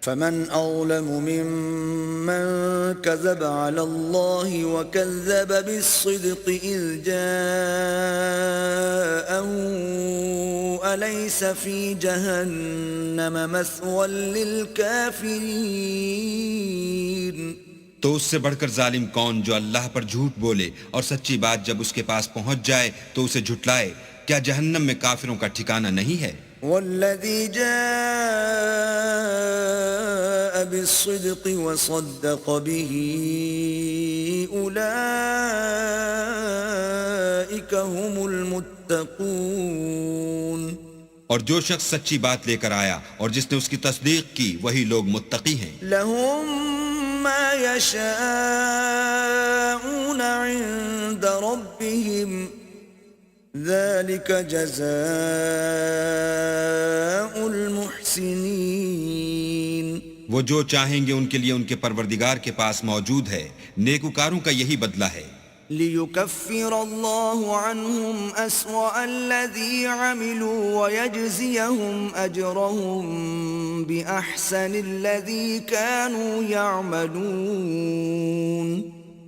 فمن أظلم ممن كذب على الله وكذب بالصدق إذ جاءه أليس في جهنم مثوى للكافرين تو اس سے بڑھ کر ظالم کون جو اللہ پر جھوٹ بولے اور سچی بات جب اس کے پاس پہنچ جائے تو اسے جھٹلائے؟ کیا جہنم میں کافروں کا ٹھکانہ نہیں ہے؟ والذي جاء بالصدق وصدق به أولئك هم المتقون اور جو شخص سچی بات لے کر آیا اور جس نے اس کی تصدیق کی وہی لوگ متقی ہیں۔ لهم ما يشاءون عند ربهم ذلك جزاء المحسنين وہ جو چاہیں گے ان کے لیے ان کے پروردگار کے پاس موجود ہے، نیکوکاروں کا یہی بدلہ ہے۔ ليكفر الله عنهم أسوأ الذي عملوا ويجزيهم أجرهم بأحسن الذي كانوا يعملون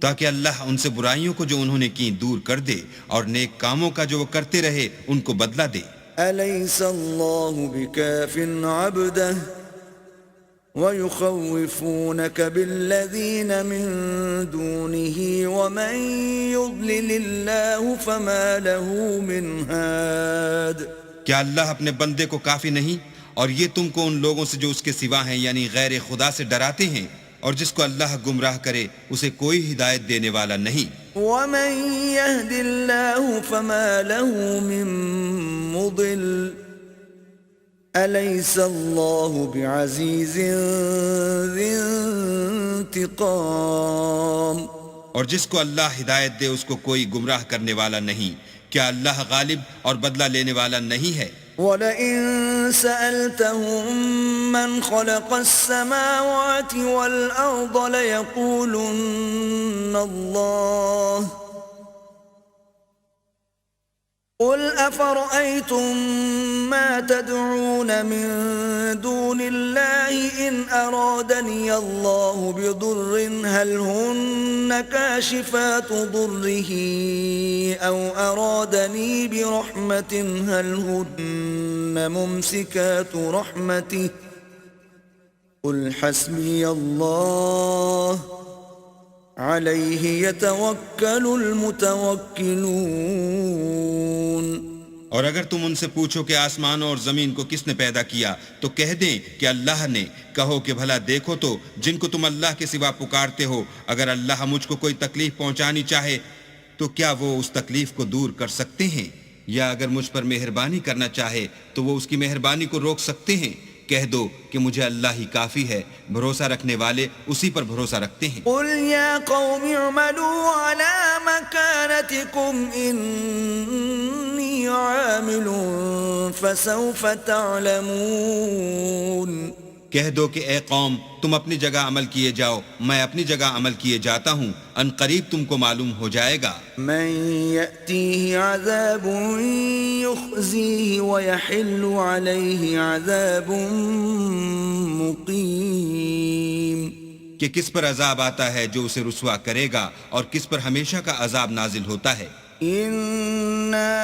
تاکہ اللہ ان سے برائیوں کو جو انہوں نے کی دور کر دے اور نیک کاموں کا جو وہ کرتے رہے ان کو بدلہ دے۔ أليس الله بكاف عبده ويخوفونك بالذين من دونه ومن يضلل الله فما له من هاد کیا اللہ اپنے بندے کو کافی نہیں اور یہ تم کو ان لوگوں سے جو اس کے سوا ہیں یعنی غیر خدا سے ڈراتے ہیں، اور جس کو اللہ گمراہ کرے اسے کوئی ہدایت دینے والا نہیں۔ ومن يهد الله فما له من مضل أليس الله بعزيز ذي انتقام اور جس کو اللہ ہدایت دے اس کو کوئی گمراہ کرنے والا نہیں، کیا اللہ غالب اور بدلہ لینے والا نہیں ہے؟ وَلَئِن سَأَلْتَهُم مَّنْ خَلَقَ السَّمَاوَاتِ وَالْأَرْضَ لَيَقُولُنَّ اللَّهُ قُلْ أَفَرَأَيْتُم مَّا تَدْعُونَ مِن دُونِ اللَّهِ إِنْ أَرَادَنِيَ اللَّهُ بِضُرٍّ هَلْ هُنَّ كَاشِفَاتُ ضُرِّهِ أَوْ أَرَادَنِي بِرَحْمَةٍ هَلْ هُنَّ مُمْسِكَاتُ رَحْمَتِهِ قُلْ حَسْبِيَ اللَّهُ علیہ یتوکل المتوکلون۔ اور اگر تم ان سے پوچھو کہ آسمانوں اور زمین کو کس نے پیدا کیا تو کہہ دیں کہ اللہ نے۔ کہو کہ بھلا دیکھو تو جن کو تم اللہ کے سوا پکارتے ہو، اگر اللہ مجھ کو کوئی تکلیف پہنچانی چاہے تو کیا وہ اس تکلیف کو دور کر سکتے ہیں؟ یا اگر مجھ پر مہربانی کرنا چاہے تو وہ اس کی مہربانی کو روک سکتے ہیں؟ کہہ دو کہ مجھے اللہ ہی کافی ہے، بھروسہ رکھنے والے اسی پر بھروسہ رکھتے ہیں۔ قل یا قوم اعملوا على مكانتكم انی عامل فسوف تعلمون۔ کہہ دو کہ اے قوم تم اپنی جگہ عمل کیے جاؤ، میں اپنی جگہ عمل کیے جاتا ہوں، ان قریب تم کو معلوم ہو جائے گا۔ من یأتیہ عذاب یخزیہ ویحل علیہ عذاب مقیم، کہ کس پر عذاب آتا ہے جو اسے رسوا کرے گا اور کس پر ہمیشہ کا عذاب نازل ہوتا ہے۔ اِنَّا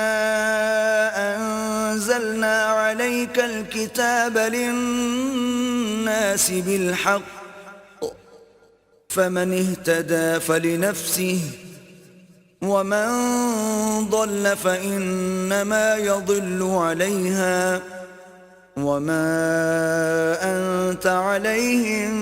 أنزلنا عليك الكتاب للناس بالحق فمن اهتدى فلنفسه ومن ضل فإنما يضل عليها وما أنت عليهم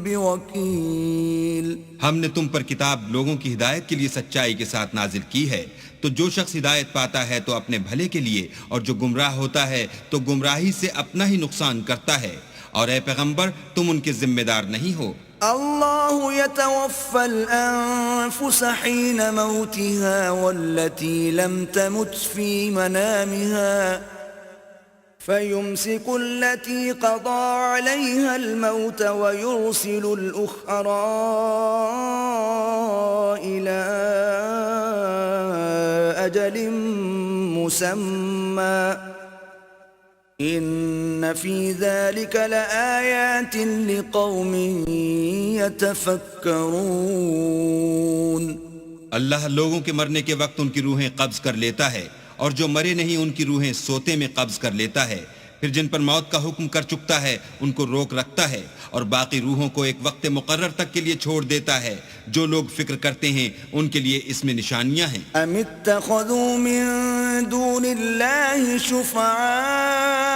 بوكيل۔ ہم نے تم پر کتاب لوگوں کی ہدایت کے لیے سچائی کے ساتھ نازل کی ہے، تو جو شخص ہدایت پاتا ہے تو اپنے بھلے کے لیے، اور جو گمراہ ہوتا ہے تو گمراہی سے اپنا ہی نقصان کرتا ہے، اور اے پیغمبر تم ان کے ذمہ دار نہیں ہو۔ اللہ يتوفى الأنفس حين موتها والتي لم تمت في منامها فيمسك التي قضى عليها الموت ويرسل الأخرى إلى أجل مسمى إن في ذلك لآيات لقوم يتفكرون. اللہ لوگوں کے مرنے کے وقت ان کی روحیں قبض کر لیتا ہے، اور جو مرے نہیں ان کی روحیں سوتے میں قبض کر لیتا ہے، پھر جن پر موت کا حکم کر چکتا ہے ان کو روک رکھتا ہے، اور باقی روحوں کو ایک وقت مقرر تک کے لیے چھوڑ دیتا ہے. جو لوگ فکر کرتے ہیں ان کے لیے اس میں نشانیاں ہیں. أم اتخذوا من دون الله شفعاء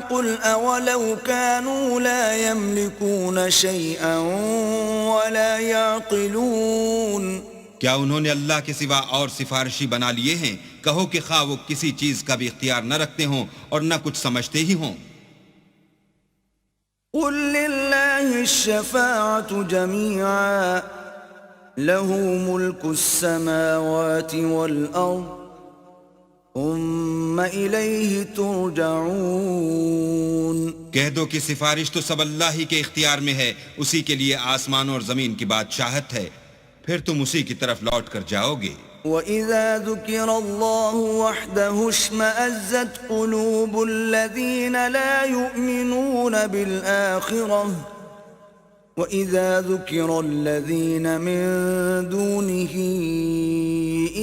قل أولو كانوا لا يملكون شيئا ولا يعقلون. کیا انہوں نے اللہ کے سوا اور سفارشی بنا لیے ہیں؟ کہو کہ خواہ وہ کسی چیز کا بھی اختیار نہ رکھتے ہوں اور نہ کچھ سمجھتے ہی ہوں. قل لله الشفاعة جميعا له ملك السماوات والأرض ثم إليه ترجعون. کہہ دو کہ سفارش تو سب اللہ ہی کے اختیار میں ہے، اسی کے لیے آسمان اور زمین کی بادشاہت ہے، پھر تم اسی کی طرف لوٹ کر جاؤ گے. وَإِذَا ذُكِرَ اللَّهُ وَحْدَهُ اشْمَأَزَّتْ قُلُوبُ الَّذِينَ لَا يُؤْمِنُونَ بِالْآخِرَةِ وَإِذَا ذُكِرَ الَّذِينَ مِن دُونِهِ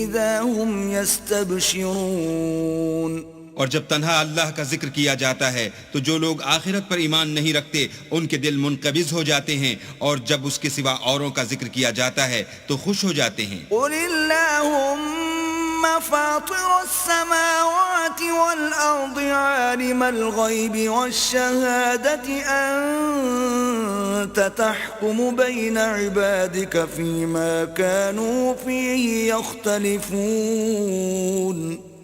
إِذَا هُمْ يَسْتَبْشِرُونَ. اور جب تنہا اللہ کا ذکر کیا جاتا ہے تو جو لوگ آخرت پر ایمان نہیں رکھتے ان کے دل منقبض ہو جاتے ہیں، اور جب اس کے سوا اوروں کا ذکر کیا جاتا ہے تو خوش ہو جاتے ہیں. قُلِ اللَّهُمَّ فَاطِرَ السَّمَاوَاتِ وَالْأَرْضِ عَالِمَ الْغَيْبِ وَالشَّهَادَةِ أَنْتَ تَحْكُمُ بَيْنَ عِبَادِكَ فِيمَا كَانُوا فِيهِ يَخْتَلِفُونَ.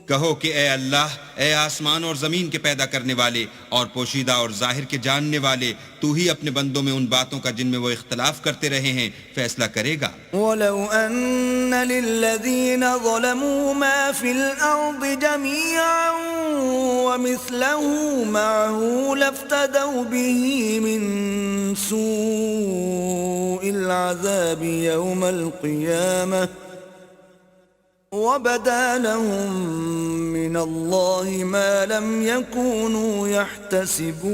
کہو کہ اے اللہ، اے آسمان اور زمین کے پیدا کرنے والے اور پوشیدہ اور ظاہر کے جاننے والے، تو ہی اپنے بندوں میں ان باتوں کا جن میں وہ اختلاف کرتے رہے ہیں فیصلہ کرے گا. وَلَوْ أَنَّ لِلَّذِينَ ظَلَمُوا مَا فِي الْأَرْضِ جَمِيعًا وَمِثْلَهُ مَعَهُ لَافْتَدَوْا بِهِ مِنْ سُوءِ الْعَذَابِ يَوْمَ الْقِيَامَةِ وَبَدَا لَهُم مِّنَ اللَّهِ مَا لَمْ يَكُونُوا يَحْتَسِبُونَ.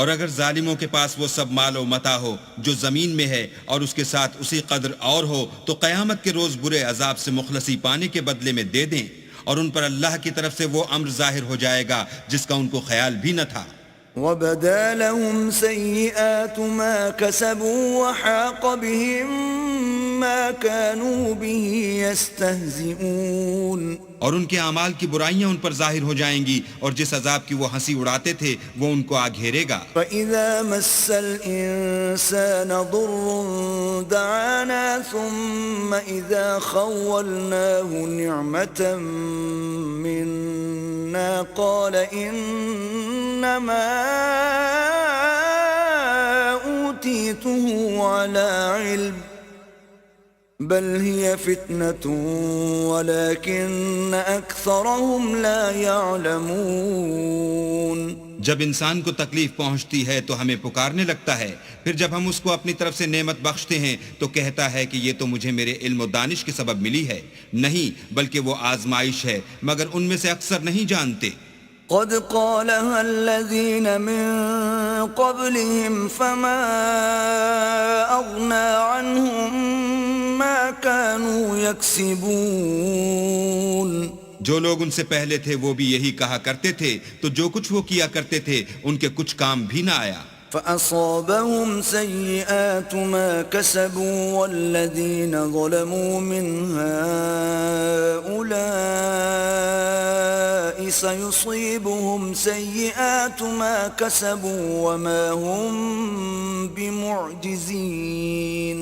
اور اگر ظالموں کے پاس وہ سب مال و متاع ہو جو زمین میں ہے اور اس کے ساتھ اسی قدر اور ہو تو قیامت کے روز برے عذاب سے مخلصی پانے کے بدلے میں دے دیں، اور ان پر اللہ کی طرف سے وہ امر ظاہر ہو جائے گا جس کا ان کو خیال بھی نہ تھا. وَبَدَا لَهُمْ سَيِّئَاتُ مَا كَسَبُوا وَحَاقَ بِهِم مَّا كَانُوا بِهِ يَسْتَهْزِئُونَ. اور ان کے اعمال کی برائیاں ان پر ظاہر ہو جائیں گی، اور جس عذاب کی وہ ہنسی اڑاتے تھے وہ ان کو آ گھیرے گا. فَإِذَا مَسَّ الْإِنسَانَ ضُرٌّ دَعَانَا ثُمَّ إِذَا خَوَّلْنَاهُ نِعْمَةً مِنَّا قَالَ إِنَّمَا أُوتِيتُهُ عَلَى عِلْمٍ بل هي فتنة ولكن أكثرهم لا يعلمون. جب انسان کو تکلیف پہنچتی ہے تو ہمیں پکارنے لگتا ہے، پھر جب ہم اس کو اپنی طرف سے نعمت بخشتے ہیں تو کہتا ہے کہ یہ تو مجھے میرے علم و دانش کے سبب ملی ہے. نہیں، بلکہ وہ آزمائش ہے، مگر ان میں سے اکثر نہیں جانتے. قد قالها الذين من قبلهم فما أغنى عنهم ما كانوا يكسبون. جو لوگ ان سے پہلے تھے وہ بھی یہی کہا کرتے تھے، تو جو کچھ وہ کیا کرتے تھے ان کے کچھ کام بھی نہ آیا. فأصابهم سيئات ما كسبوا والذين ظلموا من هؤلاء سيصيبهم سيئات ما كسبوا وما هم بمعجزين.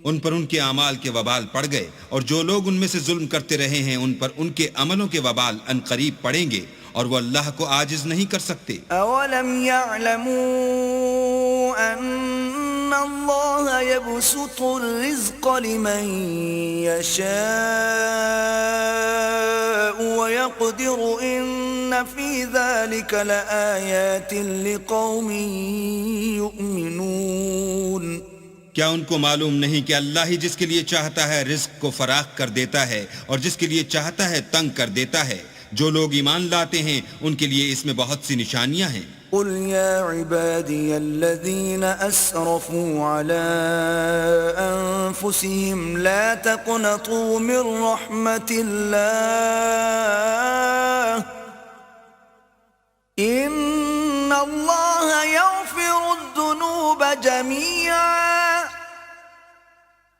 ان پر ان کے اعمال کے وبال پڑ گئے، اور جو لوگ ان میں سے ظلم کرتے رہے ہیں ان پر ان کے عملوں کے وبال ان قریب پڑیں گے، اور وہ اللہ کو عاجز نہیں کر سکتے. اولم يعلموا ان اللہ يبسط الرزق لمن يشاء ويقدر ان في ذلك لآيات لقوم يؤمنون. کیا ان کو معلوم نہیں کہ اللہ ہی جس کے لیے چاہتا ہے رزق کو فراخ کر دیتا ہے اور جس کے لیے چاہتا ہے تنگ کر دیتا ہے؟ جو لوگ ایمان لاتے ہیں ان کے لیے اس میں بہت سی نشانیاں ہیں۔ قل يا عبادي الذين أسرفوا على أنفسهم لا تقنطوا من رحمة الله إن الله يغفر الذنوب جميعا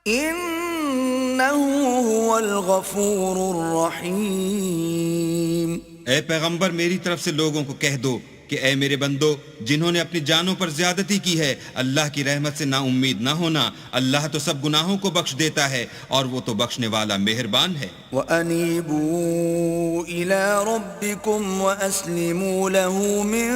إنه هو الغفور الرحيم۔ اے پیغمبر میری طرف سے لوگوں کو کہہ دو کہ اے میرے بندو جنہوں نے اپنی جانوں پر زیادتی کی ہے اللہ کی رحمت سے نا امید نہ ہونا، اللہ تو سب گناہوں کو بخش دیتا ہے اور وہ تو بخشنے والا مہربان ہے۔ وَأَنِيبُوا إِلَىٰ رَبِّكُمْ وَأَسْلِمُوا لَهُ مِن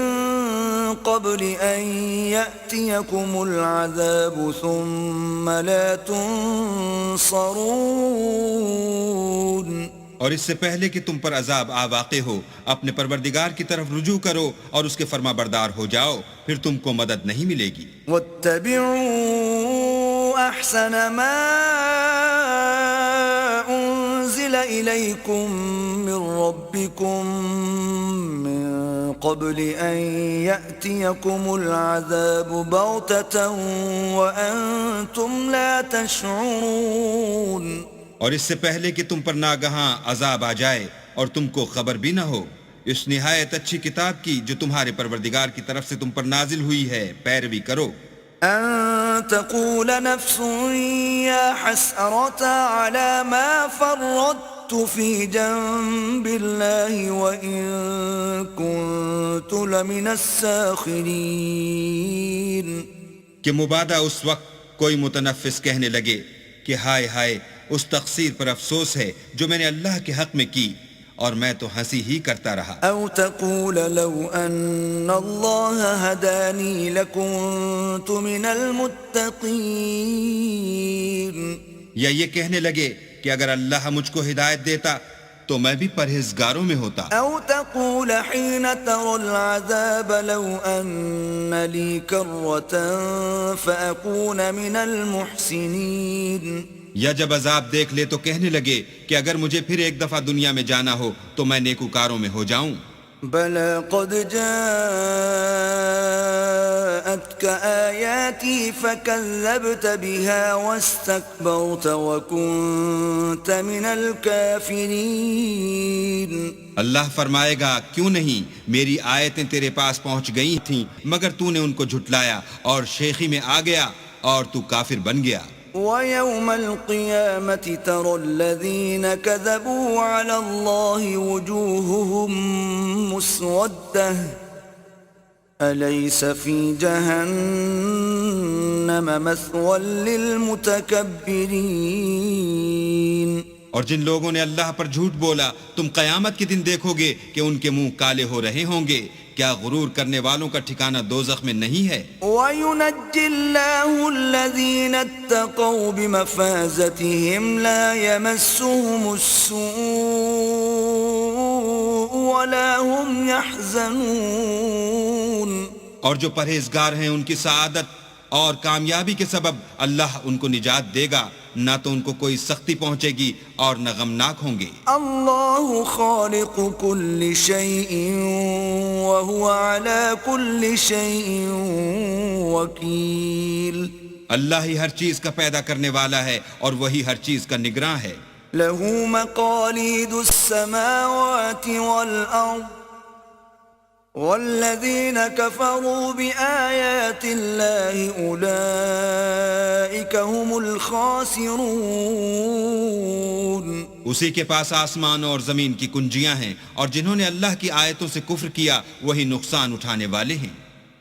قَبْلِ أَن يَأْتِيَكُمُ الْعَذَابُ ثُمَّ لَا تُنصَرُونَ۔ اور اس سے پہلے کہ تم پر عذاب آ واقع ہو اپنے پروردگار کی طرف رجوع کرو اور اس کے فرما بردار ہو جاؤ، پھر تم کو مدد نہیں ملے گی۔ وَاتَّبِعُوا أَحْسَنَ مَا أُنزِلَ إِلَيْكُم مِّن رَّبِّكُم مِّن قَبْلِ أَن يَأْتِيَكُمُ الْعَذَابُ بَغْتَةً وَأَنتُمْ لَا تَشْعُرُونَ۔ اور اس سے پہلے کہ تم پر ناگہاں عذاب آ جائے اور تم کو خبر بھی نہ ہو، اس نہایت اچھی کتاب کی جو تمہارے پروردگار کی طرف سے تم پر نازل ہوئی ہے پیروی کرو۔ أن تقول نفس يا حسرة على ما فرطت في جنب الله وإن كنت لمن الساخرين۔ کہ مبادہ اس وقت کوئی متنفس کہنے لگے کہ ہائے ہائے اس تقصیر پر افسوس ہے جو میں نے اللہ کے حق میں کی اور میں تو ہنسی ہی کرتا رہا۔ أو تقول لو أن الله هداني لكنت من المتقين۔ یا یہ کہنے لگے کہ اگر اللہ مجھ کو ہدایت دیتا تو میں بھی پرہیزگاروں میں ہوتا۔ أو تقول حين ترى العذاب لو أن لي كرة فأكون من المحسنين۔ یا جب عذاب دیکھ لے تو کہنے لگے کہ اگر مجھے پھر ایک دفعہ دنیا میں جانا ہو تو میں نیکوکاروں میں ہو جاؤں۔ بلى قد جاءتك آياتي فكذبت بها واستكبرت وكنت من الكافرين۔ اللہ فرمائے گا کیوں نہیں، میری آیتیں تیرے پاس پہنچ گئی تھیں مگر تو نے ان کو جھٹلایا اور شیخی میں آ گیا اور تو کافر بن گیا۔ ويوم القيامة ترى الذين كذبوا على الله وجوههم مسودة أليس في جهنم مثوى للمتكبرين۔ اور جن لوگوں نے اللہ پر جھوٹ بولا تم قیامت کے دن دیکھو گے کہ ان کے منہ کالے ہو رہے ہوں گے، کیا غرور کرنے والوں کا ٹھکانہ دوزخ میں نہیں ہے؟ وَيُنَجِّي اللَّهُ الَّذِينَ اتَّقَوْا بِمَفَازَتِهِمْ لَا يَمَسُّهُمُ السُّوءُ وَلَا هُمْ يَحْزَنُونَ۔ اور جو پرہیزگار ہیں ان کی سعادت اور کامیابی کے سبب اللہ ان کو نجات دے گا، نہ تو ان کو کوئی سختی پہنچے گی اور نہ غمناک ہوں گے۔ اللہ خالق کل شیء وهو على كل شیء وکیل۔ اللہ ہی ہر چیز کا پیدا کرنے والا ہے اور وہی ہر چیز کا نگراں ہے۔ له مقاليد السماوات والأرض والذين كفروا بآيات الله أولئك هم الخاسرون۔ اسی کے پاس آسمان اور زمین کی کنجیاں ہیں اور جنہوں نے اللہ کی آیتوں سے کفر کیا وہی نقصان اٹھانے والے ہیں۔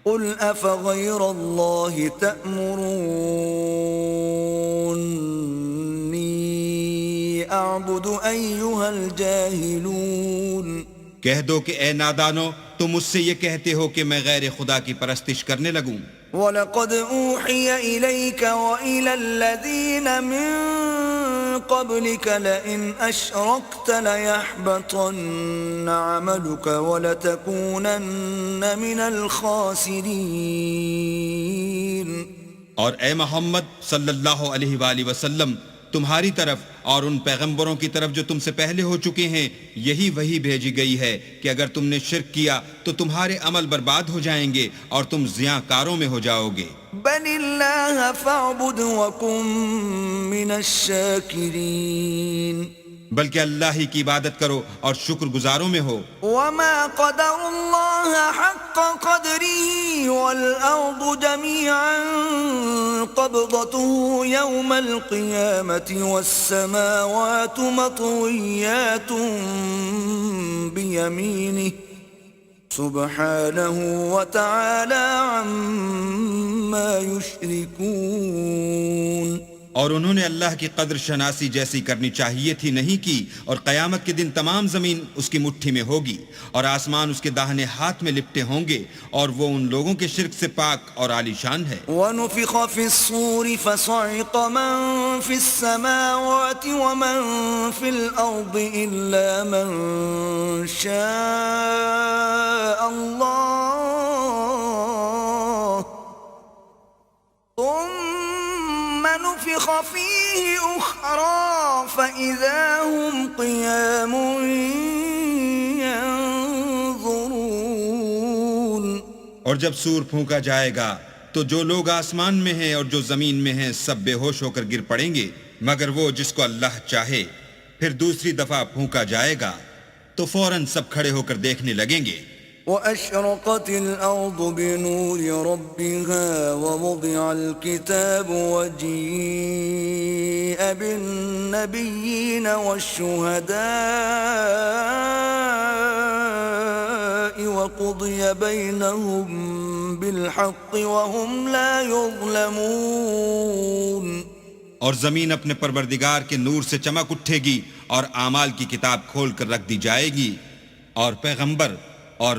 قل أفغير الله تأمروني أعبد أيها الجاهلون۔ کہہ دو کہ اے نادانو تم مجھ سے یہ کہتے ہو کہ میں غیر خدا کی پرستش کرنے لگوں۔ وَلَقَدْ أُوحِيَ إِلَيْكَ وَإِلَى الَّذِينَ مِن قَبْلِكَ لَئِنْ أَشْرَكْتَ لَيَحْبَطَنَّ عَمَلُكَ وَلَتَكُونَنَّ مِنَ الْخَاسِرِينَ۔ اور اے محمد صلی اللہ علیہ وآلہ وسلم، تمہاری طرف اور ان پیغمبروں کی طرف جو تم سے پہلے ہو چکے ہیں یہی وحی بھیجی گئی ہے کہ اگر تم نے شرک کیا تو تمہارے عمل برباد ہو جائیں گے اور تم زیاں کاروں میں ہو جاؤ گے۔ بل اللہ فاعبد وکن من الشاکرین، بلکہ اللہ ہی کی عبادت کرو اور شکر گزاروں میں ہو۔ وما قدر اللہ حق قدره والارض جميعا قبضته يوم القيامة والسماوات مطويات بيمينه سبحانه وتعالى عما يشركون۔ اور انہوں نے اللہ کی قدر شناسی جیسی کرنی چاہیے تھی نہیں کی، اور قیامت کے دن تمام زمین اس کی مٹھی میں ہوگی اور آسمان اس کے داہنے ہاتھ میں لپٹے ہوں گے، اور وہ ان لوگوں کے شرک سے پاک اور عالی شان ہے۔ وَنُفِخَ فِي الصُّورِ فَصَعِقَ مَن فِي السَّمَاوَاتِ وَمَن فِي الْأَرْضِ إِلَّا مَن شَاءَ اللَّهُ ثُمَّ نُفِخَ فِيهِ أُخْرَى فَإِذَا هُمْ قِيَامٌ يَنظُرُونَ۔ اور جب سور پھونکا جائے گا تو جو لوگ آسمان میں ہیں اور جو زمین میں ہیں سب بے ہوش ہو کر گر پڑیں گے مگر وہ جس کو اللہ چاہے۔ پھر دوسری دفعہ پھونکا جائے گا تو فوراً سب کھڑے ہو کر دیکھنے لگیں گے۔ وَأَشْرَقَتِ الْأَرْضُ بِنُورِ رَبِّهَا وَوُضِعَ الْكِتَابُ وَجِيءَ بِالنَّبِيِّينَ وَالشُّهَدَاءِ وَقُضِيَ بَيْنَهُم بِالْحَقِّ وَهُمْ لَا يُظْلَمُونَ۔ اور زمین اپنے پروردگار کے نور سے چمک اٹھے گی اور اعمال کی کتاب کھول کر رکھ دی جائے گی، اور پیغمبر اور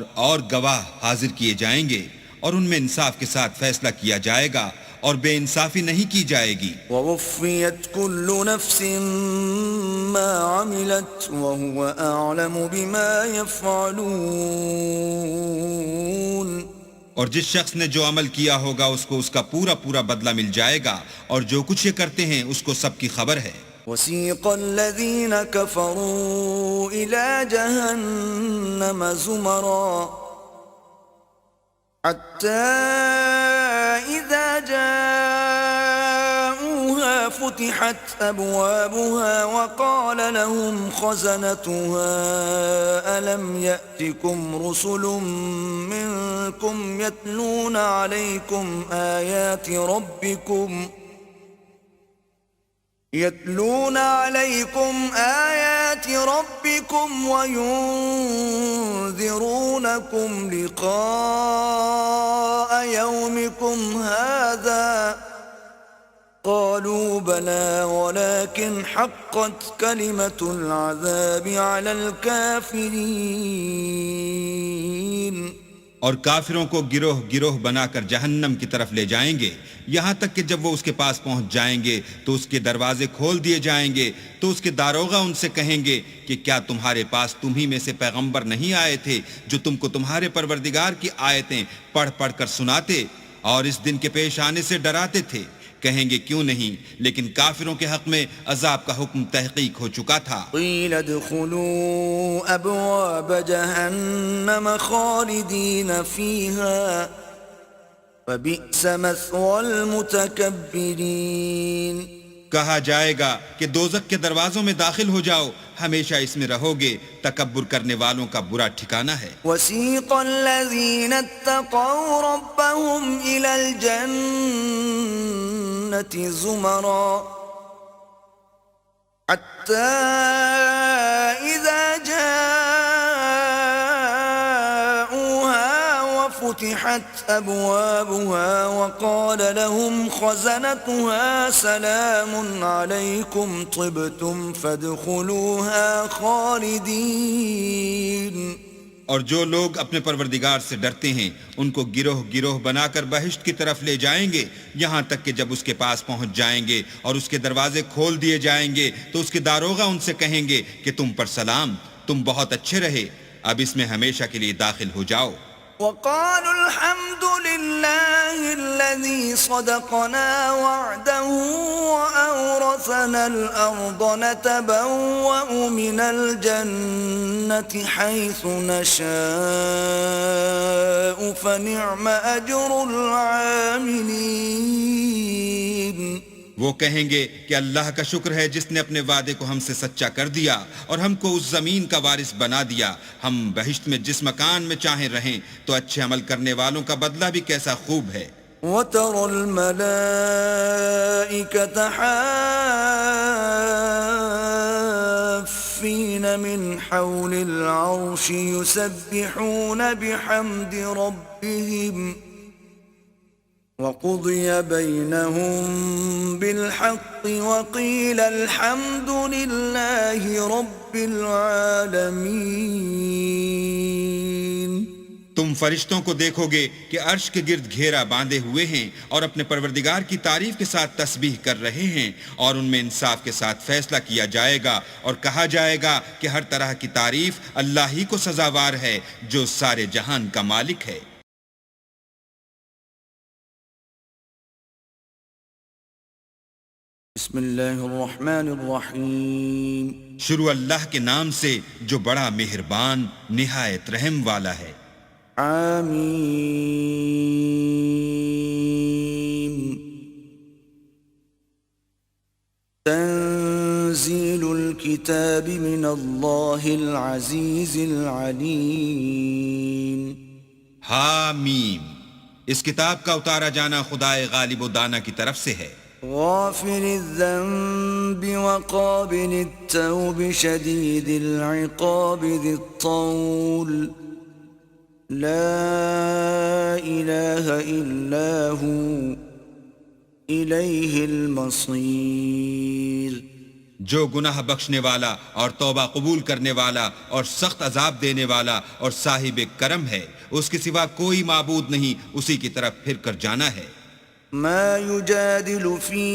گواہ حاضر کیے جائیں گے، اور ان میں انصاف کے ساتھ فیصلہ کیا جائے گا اور بے انصافی نہیں کی جائے گی۔ وَوُفِّيَتْ كُلُّ نَفْسٍ مَّا عَمِلَتْ وَهُوَ أَعْلَمُ بِمَا يَفْعَلُونَ۔ اور جس شخص نے جو عمل کیا ہوگا اس کو اس کا پورا پورا بدلہ مل جائے گا، اور جو کچھ یہ کرتے ہیں اس کو سب کی خبر ہے۔ وَسِيقَ الَّذِينَ كَفَرُوا إِلَى جَهَنَّمَ زُمَرًا حَتَّى إِذَا جَاءُوهَا فُتِحَتْ أَبْوَابُهَا وَقَالَ لَهُمْ خَزَنَتُهَا أَلَمْ يَأْتِكُمْ رُسُلٌ مِّنكُمْ يَتْلُونَ عَلَيْكُمْ آيَاتِ رَبِّكُمْ وَيُنذِرُونَكُمْ لِقَاءَ يَوْمِكُمْ هَذَا قَالُوا بَلَى وَلَكِنْ حَقَّتْ كَلِمَةُ الْعَذَابِ عَلَى الْكَافِرِينَ۔ اور کافروں کو گروہ گروہ بنا کر جہنم کی طرف لے جائیں گے، یہاں تک کہ جب وہ اس کے پاس پہنچ جائیں گے تو اس کے دروازے کھول دیے جائیں گے تو اس کے داروغہ ان سے کہیں گے کہ کیا تمہارے پاس تمہی میں سے پیغمبر نہیں آئے تھے جو تم کو تمہارے پروردگار کی آیتیں پڑھ پڑھ کر سناتے اور اس دن کے پیش آنے سے ڈراتے تھے؟ کہیں گے کیوں نہیں، لیکن کافروں کے حق میں عذاب کا حکم تحقیق ہو چکا تھا۔ قیل ادخلوا ابواب جہنم خالدین فیہا فبئس مثوى المتکبرین۔ کہا جائے گا کہ دوزخ کے دروازوں میں داخل ہو جاؤ، ہمیشہ اس میں رہو گے، تکبر کرنے والوں کا برا ٹھکانہ ہے۔ وسیق الذین اتقوا ربهم الى الجنة زمرا حتى اذا جاءوها وفتحت ابوابها وقال لهم خزنتها سلام عليكم طبتم فادخلوها خالدين۔ اور جو لوگ اپنے پروردگار سے ڈرتے ہیں ان کو گروہ گروہ بنا کر بہشت کی طرف لے جائیں گے، یہاں تک کہ جب اس کے پاس پہنچ جائیں گے اور اس کے دروازے کھول دیے جائیں گے تو اس کے داروغہ ان سے کہیں گے کہ تم پر سلام، تم بہت اچھے رہے، اب اس میں ہمیشہ کے لیے داخل ہو جاؤ۔ وقالوا الحمد لله الذي صدقنا وعده وأورثنا الأرض نتبوأ من الجنة حيث نشاء فنعم أجر العاملين. وہ کہیں گے کہ اللہ کا شکر ہے جس نے اپنے وعدے کو ہم سے سچا کر دیا اور ہم کو اس زمین کا وارث بنا دیا. ہم بہشت میں جس مکان میں چاہیں رہیں تو اچھے عمل کرنے والوں کا بدلہ بھی کیسا خوب ہے. وَتَرَى الْمَلَائِكَةَ حَافِّينَ مِنْ حَوْلِ الْعَرْشِ يُسَبِّحُونَ بِحَمْدِ رَبِّهِمْ وَقُضِيَ بَيْنَهُمْ بِالْحَقِّ وَقِيلَ الْحَمْدُ لِلَّهِ رَبِّ الْعَالَمِينَ. تم فرشتوں کو دیکھو گے کہ عرش کے گرد گھیرا باندھے ہوئے ہیں اور اپنے پروردگار کی تعریف کے ساتھ تسبیح کر رہے ہیں اور ان میں انصاف کے ساتھ فیصلہ کیا جائے گا اور کہا جائے گا کہ ہر طرح کی تعریف اللہ ہی کو سزاوار ہے جو سارے جہان کا مالک ہے. بسم اللہ الرحمن الرحیم. شروع اللہ کے نام سے جو بڑا مہربان نہایت رحم والا ہے. آمین. تنزیل الکتاب من اللہ العزیز العلیم. حامیم. اس کتاب کا اتارا جانا خدائے غالب و دانا کی طرف سے ہے. غافر الذنب وقابل التوب شدید العقاب ذی الطول لا الہ الا ہو الیہ المصیر. جو گناہ بخشنے والا اور توبہ قبول کرنے والا اور سخت عذاب دینے والا اور صاحب کرم ہے، اس کے سوا کوئی معبود نہیں، اسی کی طرف پھر کر جانا ہے. ما يجادل في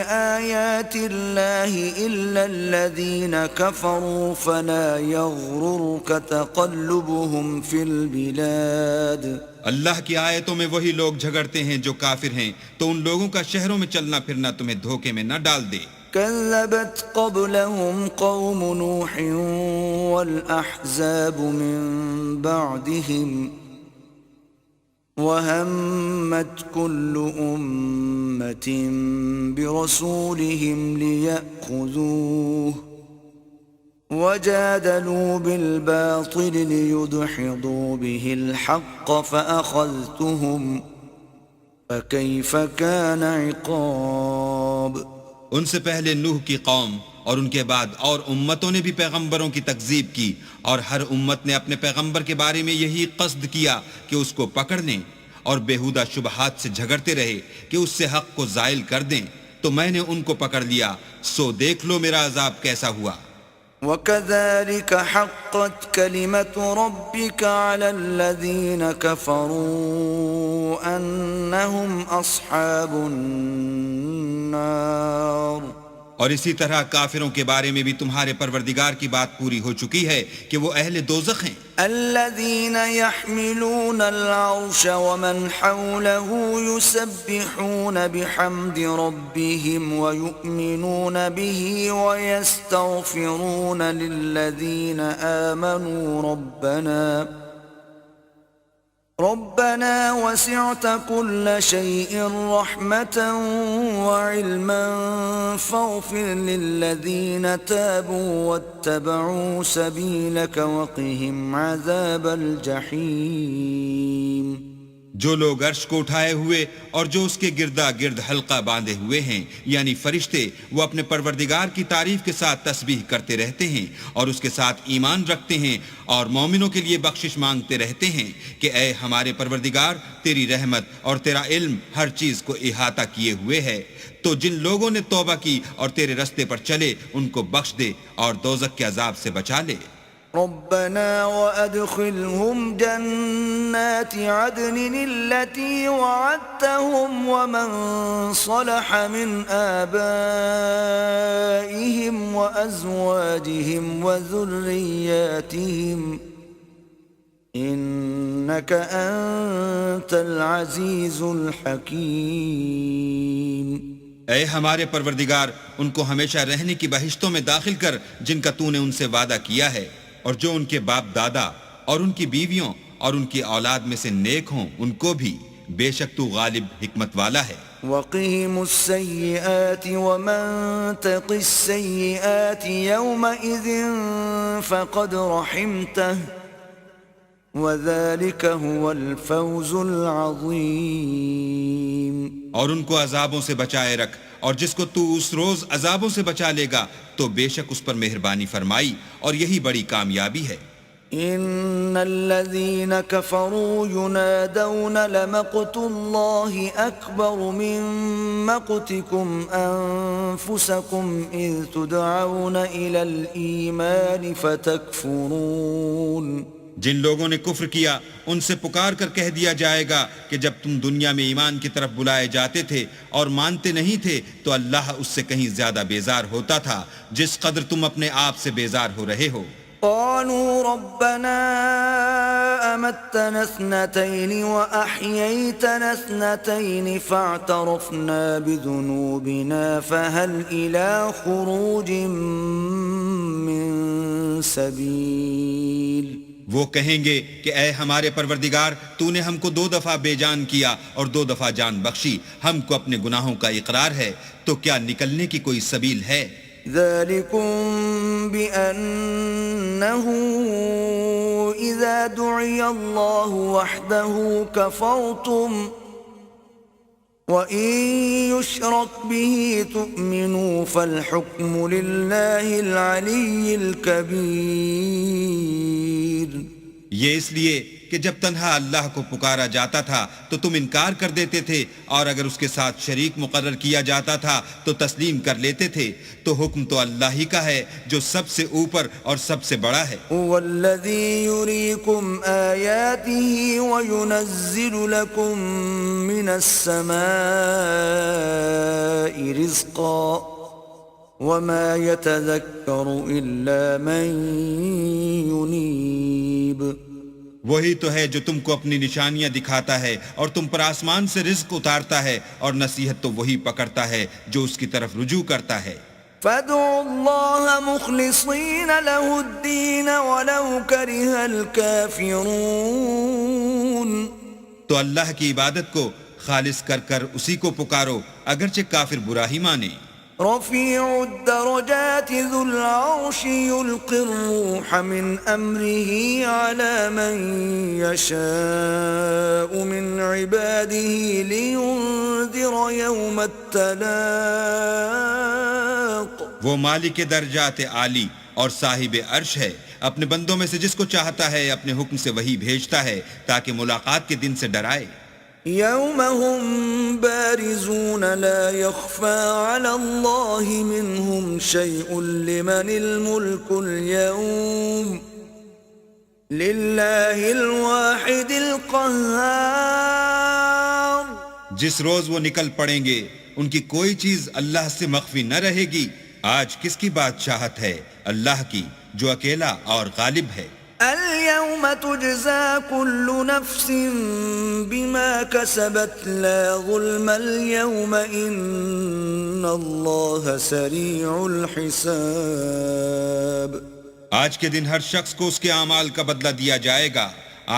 آيات الله إلا الذين كفروا فلا يغررك تقلبهم في البلاد. اللہ کی آیتوں میں وہی لوگ جھگڑتے ہیں جو کافر ہیں، تو ان لوگوں کا شہروں میں چلنا پھرنا تمہیں دھوکے میں نہ ڈال دے. كذبت قبلهم قوم نوح والأحزاب من بعدهم وَهَمَّتْ كُلُّ أُمَّةٍ بِرَسُولِهِمْ لِيَأْخُذُوهُ وَجَادَلُوا بِالْبَاطِلِ لِيُدْحِضُوا بِهِ الْحَقَّ فَأَخَذْتُهُمْ فَكَيْفَ كَانَ عِقَابِ. ان سے پہلے نوح کی قوم اور ان کے بعد اور امتوں نے بھی پیغمبروں کی تکذیب کی، اور ہر امت نے اپنے پیغمبر کے بارے میں یہی قصد کیا کہ اس کو پکڑ لیں اور بیہودہ شبہات سے جھگڑتے رہے کہ اس سے حق کو زائل کر دیں، تو میں نے ان کو پکڑ لیا، سو دیکھ لو میرا عذاب کیسا ہوا. وَكَذَلِكَ حَقَّتْ كَلِمَةُ رَبِّكَ عَلَى الَّذِينَ كَفَرُوا أَنَّهُمْ أَصْحَابُ النَّارِ. اور اسی طرح کافروں کے بارے میں بھی تمہارے پروردگار کی بات پوری ہو چکی ہے کہ وہ اہل دوزخ ہیں. الذين يحملون العرش ومن حوله يسبحون بحمد ربهم ويؤمنون به ويستغفرون للذين آمنوا ربنا وسعت كل شيء رحمة وعلما فاغفر للذين تابوا واتبعوا سبيلك وقهم عذاب الجحيم. جو لوگ عرش کو اٹھائے ہوئے اور جو اس کے گردا گرد حلقہ باندھے ہوئے ہیں یعنی فرشتے، وہ اپنے پروردگار کی تعریف کے ساتھ تسبیح کرتے رہتے ہیں اور اس کے ساتھ ایمان رکھتے ہیں اور مومنوں کے لیے بخشش مانگتے رہتے ہیں کہ اے ہمارے پروردگار، تیری رحمت اور تیرا علم ہر چیز کو احاطہ کیے ہوئے ہے، تو جن لوگوں نے توبہ کی اور تیرے رستے پر چلے ان کو بخش دے اور دوزخ کے عذاب سے بچا لے. ربنا وأدخلهم جنات عدن التي وعدتهم ومن صلح من آبائهم وأزواجهم وذرياتهم إنك أنت العزيز الحكيم. اے ہمارے پروردگار، ان کو ہمیشہ رہنے کی بہشتوں میں داخل کر جن کا تو نے ان سے وعدہ کیا ہے، اور جو ان کے باپ دادا اور ان کی بیویوں اور ان کی اولاد میں سے نیک ہوں ان کو بھی، بے شک تو غالب حکمت والا ہے. وقهم السيئات ومن تق السيئات يومئذ فقد رحمته وذلك هو الفوز العظيم. اور ان کو عذابوں سے بچائے رکھ، اور جس کو تو اس روز عذابوں سے بچا لے گا تو بے شک اس پر مہربانی فرمائی، اور یہی بڑی کامیابی ہے. ان الذين كفروا ينادون لمقت الله اكبر من مقتكم انفسكم اذ تدعون الى الايمان فتكفرون. جن لوگوں نے کفر کیا ان سے پکار کر کہہ دیا جائے گا کہ جب تم دنیا میں ایمان کی طرف بلائے جاتے تھے اور مانتے نہیں تھے تو اللہ اس سے کہیں زیادہ بیزار ہوتا تھا جس قدر تم اپنے آپ سے بیزار ہو رہے ہو. قالوا ربنا أمتنا اثنتين وأحييتنا اثنتين فاعترفنا بذنوبنا فهل إلى خروج من سبيل. وہ کہیں گے کہ اے ہمارے پروردگار، تو نے ہم کو 2 دفعہ بے جان کیا اور 2 دفعہ جان بخشی، ہم کو اپنے گناہوں کا اقرار ہے، تو کیا نکلنے کی کوئی سبیل ہے؟ ذلكم بأنه إذا دعي الله وحده كفرتم وإن يشرك به تؤمنوا فالحكم لله العلي الكبير. یہ اس لیے کہ جب تنہا اللہ کو پکارا جاتا تھا تو تم انکار کر دیتے تھے، اور اگر اس کے ساتھ شریک مقرر کیا جاتا تھا تو تسلیم کر لیتے تھے، تو حکم تو اللہ ہی کا ہے جو سب سے اوپر اور سب سے بڑا ہے. هو الذي يريكم آياته وينزل لكم من السماء رزقا وما يتذكر إلا من ينيب. وہی تو ہے جو تم کو اپنی نشانیاں دکھاتا ہے اور تم پر آسمان سے رزق اتارتا ہے، اور نصیحت تو وہی پکڑتا ہے جو اس کی طرف رجوع کرتا ہے. فادعوا الله مخلصين له الدين ولو كره الكافرون. تو اللہ کی عبادت کو خالص کر کر اسی کو پکارو اگرچہ کافر برا ہی مانے. رفيع الدرجات ذو العرش يلقي الروح من أمره على من يشاء من عباده لينذر يوم التلاق. وہ مالک درجات عالی اور صاحب عرش ہے، اپنے بندوں میں سے جس کو چاہتا ہے اپنے حکم سے وہی بھیجتا ہے تاکہ ملاقات کے دن سے ڈرائے. يوم هم بارزون لا يخفى على الله منهم شيء لمن الملك اليوم لله الواحد القهار. جس روز وہ نکل پڑیں گے ان کی کوئی چیز اللہ سے مخفی نہ رہے گی. آج کس کی بادشاہت ہے؟ اللہ کی جو اکیلا اور غالب ہے. اليوم تجزى كل نفس بما كسبت لا ظلم اليوم إن الله سريع الحساب. آج کے دن ہر شخص کو اس کے اعمال کا بدلہ دیا جائے گا.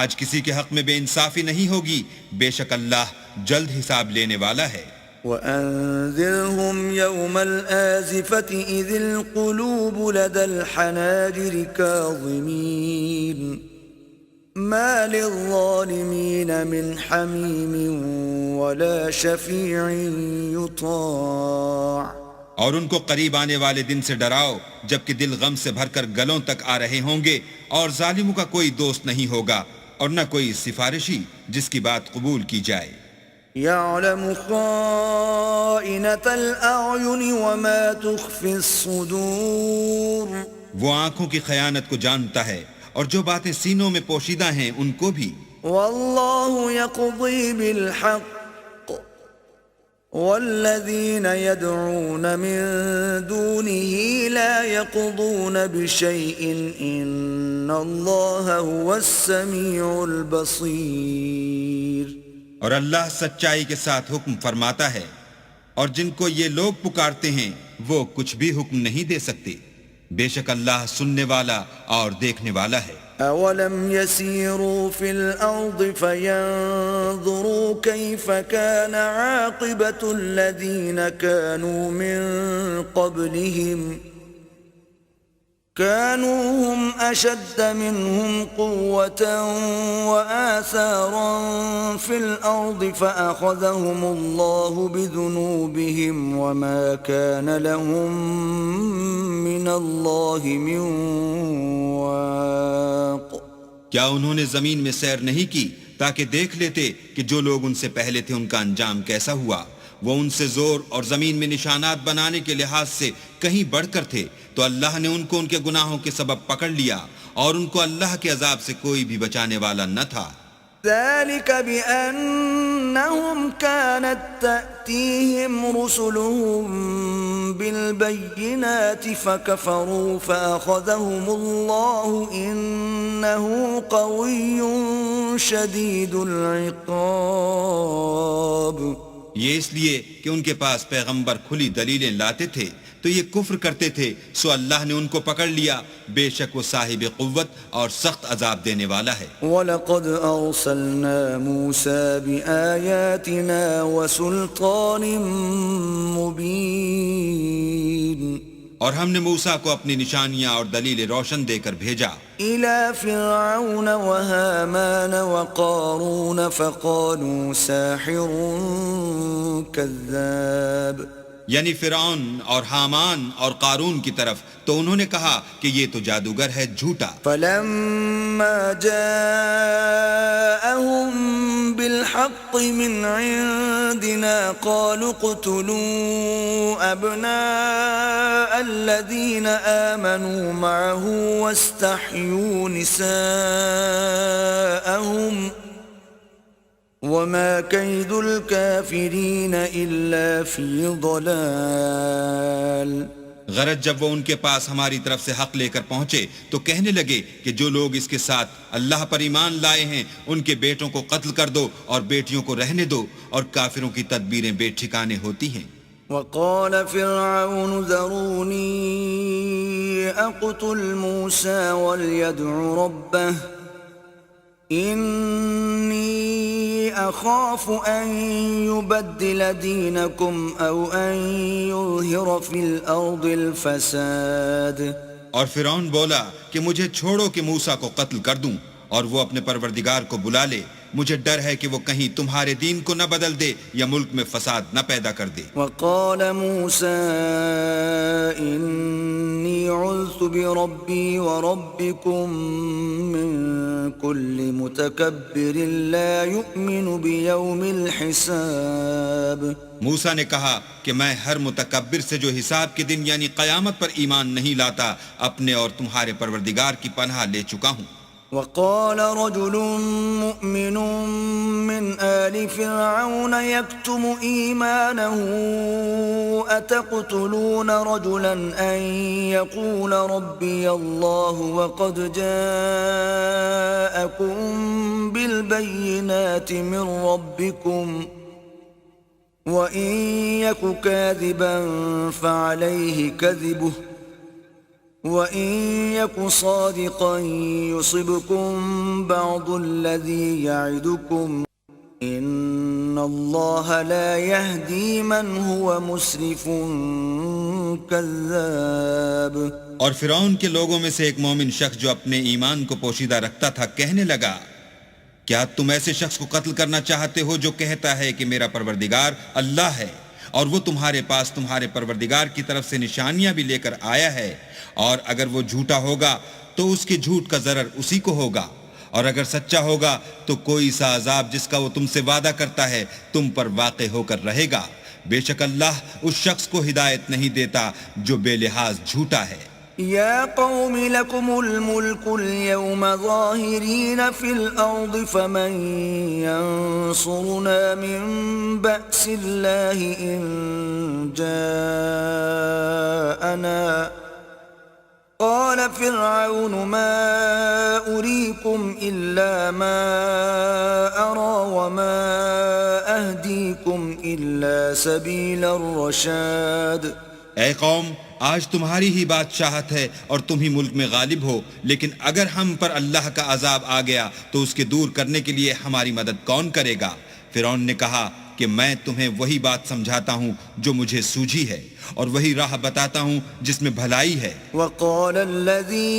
آج کسی کے حق میں بے انصافی نہیں ہوگی، بے شک اللہ جلد حساب لینے والا ہے. وأنذرهم يوم الآزفة إذ القلوب لدى الحناجر كاظمين ما للظالمين من حميم ولا شفيع يطاع. اور ان کو قریب آنے والے دن سے ڈراؤ جبکہ دل غم سے بھر کر گلوں تک آ رہے ہوں گے، اور ظالموں کا کوئی دوست نہیں ہوگا اور نہ کوئی سفارشی جس کی بات قبول کی جائے. يعلم خائنة الأعين وما تخفي الصدور. وہ آنکھوں کی خیانت کو جانتا ہے اور جو باتیں سینوں میں پوشیدہ ہیں ان کو بھی. والله يقضي بالحق والذين يدعون من دونه لا يقضون بشيء إن الله هو السميع البصير. اور اللہ سچائی کے ساتھ حکم فرماتا ہے، اور جن کو یہ لوگ پکارتے ہیں وہ کچھ بھی حکم نہیں دے سکتے، بے شک اللہ سننے والا اور دیکھنے والا ہے. أولم يسيروا في الأرض فينظروا كيف كان عاقبة الذين كانوا من قبلهم كانوا هم أشد منهم قوة وآثارا في الأرض فأخذهم الله بذنوبهم وما كان لهم من الله من واق. کیا انہوں نے زمین میں سیر نہیں کی تاکہ دیکھ لیتے کہ جو لوگ ان سے پہلے تھے ان کا انجام کیسا ہوا؟ وہ ان سے زور اور زمین میں نشانات بنانے کے لحاظ سے کہیں بڑھ کر تھے، تو اللہ نے ان کو ان کے گناہوں کے سبب پکڑ لیا اور ان کو اللہ کے عذاب سے کوئی بھی بچانے والا نہ تھا. ذلك بأنهم كانت تأتيهم رسلهم بالبينات فكفروا فأخذهم الله إنه قوي شديد العقاب. یہ اس لیے کہ ان کے پاس پیغمبر کھلی دلیلیں لاتے تھے تو یہ کفر کرتے تھے، سو اللہ نے ان کو پکڑ لیا، بے شک وہ صاحب قوت اور سخت عذاب دینے والا ہے. وَلَقَدْ أَرْسَلْنَا مُوسَى بِآيَاتِنَا وَسُلْطَانٍ مُبِينٍ. اور ہم نے موسیٰ کو اپنی نشانیاں اور دلیل روشن دے کر بھیجا إِلَى فِرْعَوْنَ وَهَامَانَ وَقَارُونَ فَقَالُوا سَاحِرٌ كَذَّابٌ. یعنی فرعون اور حامان اور قارون کی طرف، تو انہوں نے کہا کہ یہ تو جادوگر ہے، جھوٹا. فَلَمَّا جَاءَهُم بِالْحَقِّ مِنْ عِنْدِنَا قَالُوا اقْتُلُوا أَبْنَاءَ الَّذِينَ آمَنُوا مَعَهُ وَاسْتَحْيُوا نِسَاءَهُمْ وَمَا كَيْدُ الْكَافِرِينَ إِلَّا فِي ضَلَالٍ. غرض جب وہ ان کے پاس ہماری طرف سے حق لے کر پہنچے تو کہنے لگے کہ جو لوگ اس کے ساتھ اللہ پر ایمان لائے ہیں ان کے بیٹوں کو قتل کر دو اور بیٹیوں کو رہنے دو، اور کافروں کی تدبیریں بے ٹھکانے ہوتی ہیں. وقال فرعون ذروني أقتل موسى وليدع ربه إني أخاف أن يبدل دينكم أو أن يظهر في الأرض الفساد. اور فرعون بولا کہ مجھے چھوڑو کہ موسیٰ کو قتل کر دوں اور وہ اپنے پروردگار کو بلا لے، مجھے ڈر ہے کہ وہ کہیں تمہارے دین کو نہ بدل دے یا ملک میں فساد نہ پیدا کر دے. وقال موسى إني عذت بربي وربكم من كل متكبر لا يؤمن بيوم الحساب. موسیٰ نے کہا کہ میں ہر متکبر سے جو حساب کے دن یعنی قیامت پر ایمان نہیں لاتا اپنے اور تمہارے پروردگار کی پناہ لے چکا ہوں. وقال رجل مؤمن من آل فرعون يكتم إيمانه أتقتلون رجلا أن يقول ربي الله وقد جاءكم بالبينات من ربكم وإن يك كاذبا فعليه كذبه وَإِن يَكُ صَادِقًا يُصِبْكُم بَعْضُ الَّذِي يَعِدُكُمْ إِنَّ اللَّهَ لَا يَهْدِي مَنْ هُوَ مُسْرِفٌ كَذَّابٌ. اور فرعون کے لوگوں میں سے ایک مومن شخص جو اپنے ایمان کو پوشیدہ رکھتا تھا کہنے لگا، کیا تم ایسے شخص کو قتل کرنا چاہتے ہو جو کہتا ہے کہ میرا پروردگار اللہ ہے اور وہ تمہارے پاس تمہارے پروردگار کی طرف سے نشانیاں بھی لے کر آیا ہے، اور اگر وہ جھوٹا ہوگا تو اس کے جھوٹ کا ضرر اسی کو ہوگا، اور اگر سچا ہوگا تو کوئی سا عذاب جس کا وہ تم سے وعدہ کرتا ہے تم پر واقع ہو کر رہے گا. بے شک اللہ اس شخص کو ہدایت نہیں دیتا جو بے لحاظ جھوٹا ہے. يا قوم لكم الملك اليوم ظاهرين في الأرض فمن ينصرنا من بأس الله إن جاءنا قال فرعون ما أريكم إلا ما أرى وما أهديكم إلا سبيل الرشاد. اے قوم، آج تمہاری ہی بادشاہت ہے اور تم ہی ملک میں غالب ہو، لیکن اگر ہم پر اللہ کا عذاب آ گیا تو اس کے دور کرنے کے لیے ہماری مدد کون کرے گا؟ فرعون نے کہا کہ میں تمہیں وہی بات سمجھاتا ہوں جو مجھے سوجھی ہے اور وہی راہ بتاتا ہوں جس میں بھلائی ہے. وقال الذي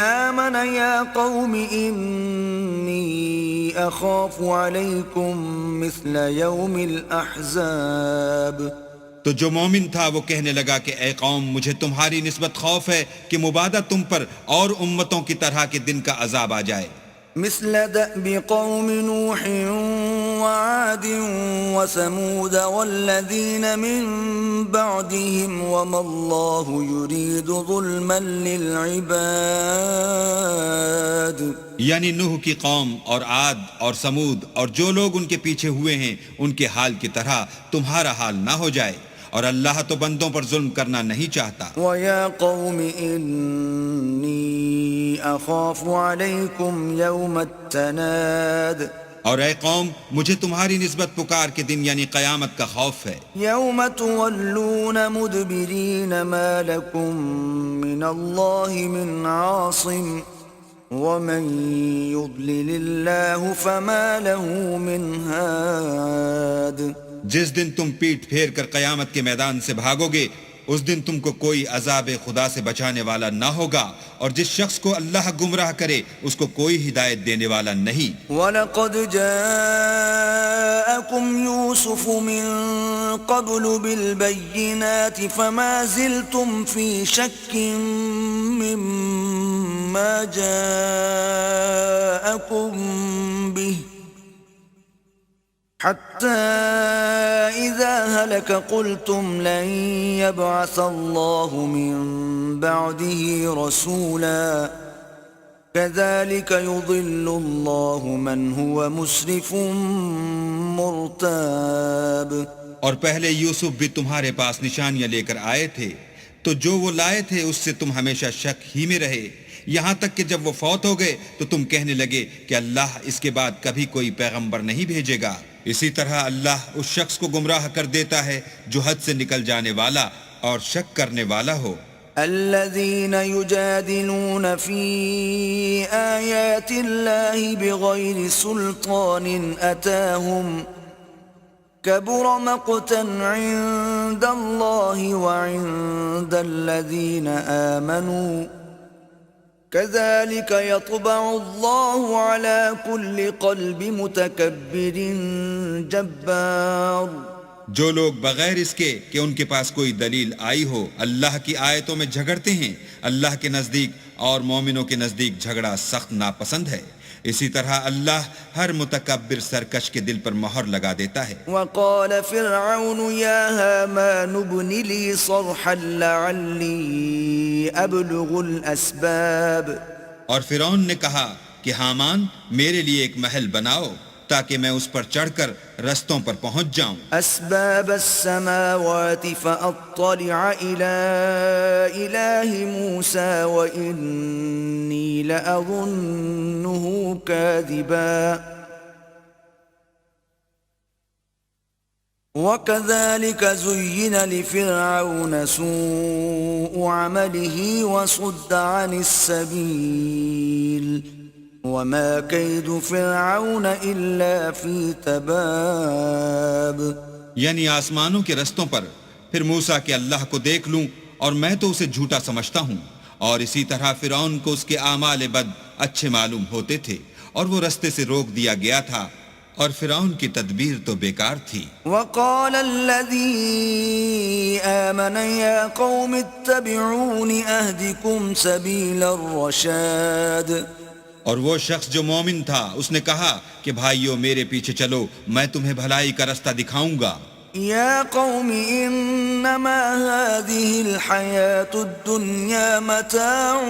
آمن يا قوم إني أخاف عليكم مثل يوم الأحزاب. تو جو مومن تھا وہ کہنے لگا کہ اے قوم، مجھے تمہاری نسبت خوف ہے کہ مبادہ تم پر اور امتوں کی طرح کے دن کا عذاب آ جائے. مثل دأب قوم نوح وعاد وثمود والذين من بعدهم وما الله يريد ظلما للعباد. یعنی نوح کی قوم اور عاد اور سمود اور جو لوگ ان کے پیچھے ہوئے ہیں ان کے حال کی طرح تمہارا حال نہ ہو جائے، اور اللہ تو بندوں پر ظلم کرنا نہیں چاہتا. وَيَا قَوْمِ إِنِّي أَخَافُ عَلَيْكُمْ يَوْمَ التَّنَادِ. اور اے قوم، مجھے تمہاری نسبت پکار کے دن یعنی قیامت کا خوف ہے. يَوْمَ تُوَلُّونَ مُدْبِرِينَ مَا لَكُمْ مِنَ اللَّهِ مِنْ عَاصِمٍ وَمَنْ يُضْلِلِ اللَّهُ فَمَا لَهُ مِنْ هَادٍ. جس دن تم پیٹ پھیر کر قیامت کے میدان سے بھاگو گے اس دن تم کو کوئی عذاب خدا سے بچانے والا نہ ہوگا، اور جس شخص کو اللہ گمراہ کرے اس کو کوئی ہدایت دینے والا نہیں. وَلَقَدْ جَاءَكُمْ يُوسُفُ مِنْ قَبْلُ بِالْبَيِّنَاتِ فَمَا زِلْتُمْ فِي شَكٍّ مِّمَّا جَاءَكُمْ بِهِ حتى إذا هلك قلتم لن يبعث الله من بعده رسولا كذلك يضل الله من هو مسرف مرتاب. اور پہلے یوسف بھی تمہارے پاس نشانیاں لے کر آئے تھے، تو جو وہ لائے تھے اس سے تم ہمیشہ شک ہی میں رہے، یہاں تک کہ جب وہ فوت ہو گئے تو تم کہنے لگے کہ اللہ اس کے بعد کبھی کوئی پیغمبر نہیں بھیجے گا. اسی طرح اللہ اس شخص کو گمراہ کر دیتا ہے جو حد سے نکل جانے والا اور شک کرنے والا ہو. الذين يجادلون في آيات الله بغير سلطان أتاهم كبر مقتا عند الله وعند الذين آمنوا كذلك يطبع الله على كل قلب متكبر جبار. جو لوگ بغیر اس کے کہ ان کے پاس کوئی دلیل آئی ہو اللہ کی آیتوں میں جھگڑتے ہیں، اللہ کے نزدیک اور مومنوں کے نزدیک جھگڑا سخت ناپسند ہے. اسی طرح اللہ ہر متکبر سرکش کے دل پر مہر لگا دیتا ہے. وقال فرعون يا هامان ابن لي صرحا لعلي أبلغ الأسباب. اور فرعون نے کہا کہ حامان میرے لیے ایک محل بناؤ تاکہ میں اس پر چڑھ کر رستوں پر پہنچ جاؤں. أسباب السماوات فأطلع إلى إله موسى وإني لأظنه كاذبا. وكذلك زين لفرعون سوء عمله وصد عن السبيل وما كيد فرعون إلا في تباب. یعنی آسمانوں کے رستوں پر پھر موسیٰ کہ اللہ کو دیکھ لوں اور میں تو اسے جھوٹا سمجھتا ہوں، اور اسی طرح فرعون کو اس کے اعمال بد اچھے معلوم ہوتے تھے اور وہ رستے سے روک دیا گیا تھا، اور فرعون کی تدبیر تو بیکار تھی. وقال الذي آمن يا قوم اتبعون أهدكم سبيل الرشاد. اور وہ شخص جو مومن تھا اس نے کہا کہ بھائیو میرے پیچھے چلو، میں تمہیں بھلائی کا رستہ دکھاؤں گا. يا قوم إنما هذه الحياة الدنيا متاع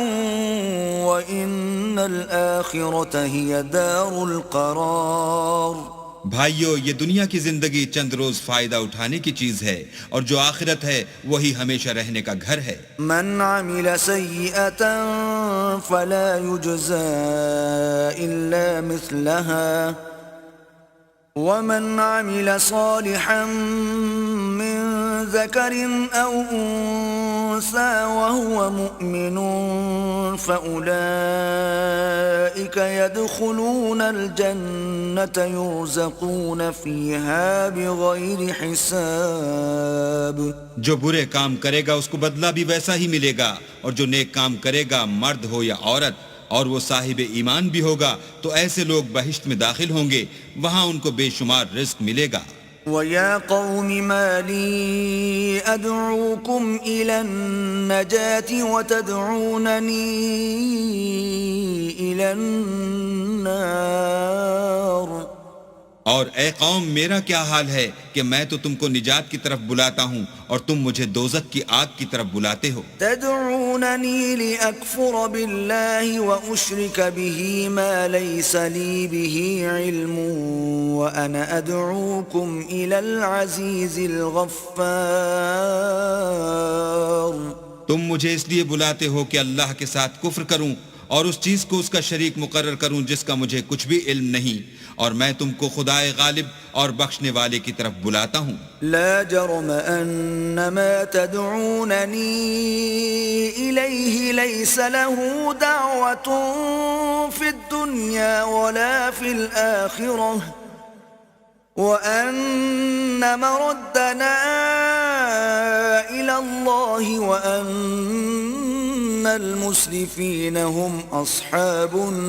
وإن الآخرة هي دار القرار. بھائیو، یہ دنیا کی زندگی چند روز فائدہ اٹھانے کی چیز ہے، اور جو آخرت ہے وہی ہمیشہ رہنے کا گھر ہے. من عمل سيئة فلا يجزى إلا مثلها ومن عمل صالحا من ذكر أو أنثى وهو مؤمن فأولئك يدخلون الجنة يرزقون فيها بغير حساب. جو برے کام کرے گا اس کو بدلہ بھی ویسا ہی ملے گا، اور جو نیک کام کرے گا مرد ہو یا عورت اور وہ صاحب ایمان بھی ہوگا تو ایسے لوگ بہشت میں داخل ہوں گے، وہاں ان کو بے شمار رزق ملے گا. وَيَا قَوْمِ مَا لِي أَدْعُوكُمْ إِلَى النَّجَاةِ وَتَدْعُونَنِي إِلَى النَّارِ. اور اے قوم، میرا کیا حال ہے کہ میں تو تم کو نجات کی طرف بلاتا ہوں اور تم مجھے دوزخ کی آگ کی طرف بلاتے ہو. تدعونني لأكفر بالله وأشرك به ما ليس لي به علم وأنا أدعوكم إلى العزيز الغفار. تم مجھے اس لیے بلاتے ہو کہ اللہ کے ساتھ کفر کروں اور اس چیز کو اس کا شریک مقرر کروں جس کا مجھے کچھ بھی علم نہیں، اور میں تم کو خدائے غالب اور بخشنے والے کی طرف بلاتا ہوں. لا جرم ان ما تدعونني اليه ليس له دعوة في الدنيا ولا في الآخرة وان مردنا الى الله وان المسرفين هم اصحاب النار.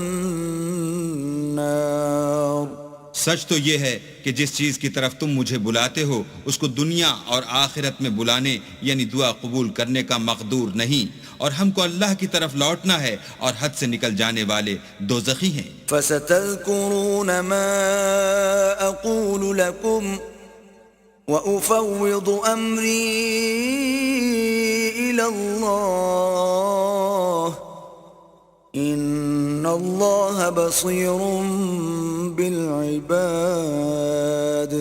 سچ تو یہ ہے کہ جس چیز کی طرف تم مجھے بلاتے ہو اس کو دنیا اور آخرت میں بلانے یعنی دعا قبول کرنے کا مقدور نہیں، اور ہم کو اللہ کی طرف لوٹنا ہے، اور حد سے نکل جانے والے دوزخی ہیں. فستذكرون ما اقول لكم وافوض امري الى الله ان اللہ بصیر بالعباد.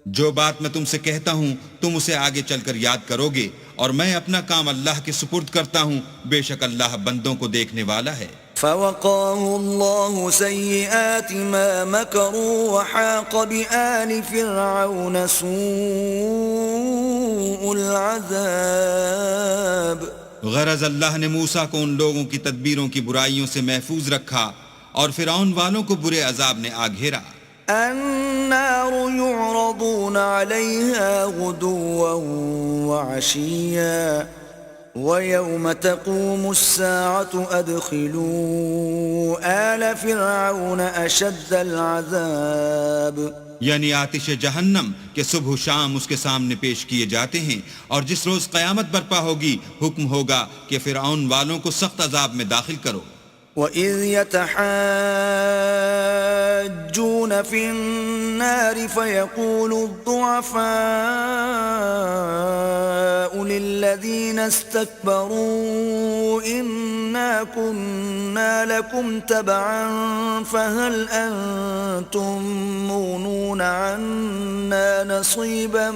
جو بات میں تم سے کہتا ہوں تم اسے آگے چل کر یاد کرو گے، اور میں اپنا کام اللہ کے سپرد کرتا ہوں، بے شک اللہ بندوں کو دیکھنے والا ہے. فوقاه الله سيئات ما مكروا وحاق بآل فرعون سوء العذاب. غرض اللہ نے موسیٰ کو ان لوگوں کی تدبیروں کی برائیوں سے محفوظ رکھا اور فرعون والوں کو برے عذاب نے آ گھیرا. النار يعرضون عليها غدوا وعشيا ويوم تقوم الساعة أدخلوا آل فرعون أشد العذاب. یعنی آتش جہنم کہ صبح و شام اس کے سامنے پیش کیے جاتے ہیں، اور جس روز قیامت برپا ہوگی حکم ہوگا کہ فرعون والوں کو سخت عذاب میں داخل کرو. وَإِذْ يَتَحَاجُّونَ فِي النَّارِ فَيَقُولُ الضُّعَفَاءُ لِلَّذِينَ اسْتَكْبَرُوا إِنَّا كُنَّا لَكُمْ تَبَعًا فَهَلْ أَنْتُمْ مُغْنُونَ عَنَّا نَصِيبًا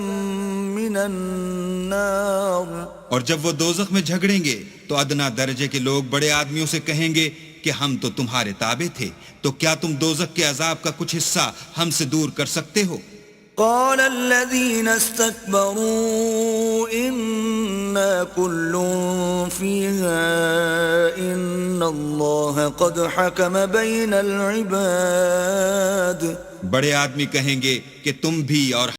مِنَ النَّارِ. اور جب وہ دوزخ میں جھگڑیں گے تو ادنا درجے کے لوگ بڑے آدمیوں سے کہیں گے کہ ہم تو تمہارے تابع تھے، تو کیا تم دوزخ کے عذاب کا کچھ حصہ ہم سے دور کر سکتے ہو؟ قال الذين استكبروا إنا كل فيها إن الله قد حكم بين العباد. بڑے آدمی کہیں گے کہ تم بھی اور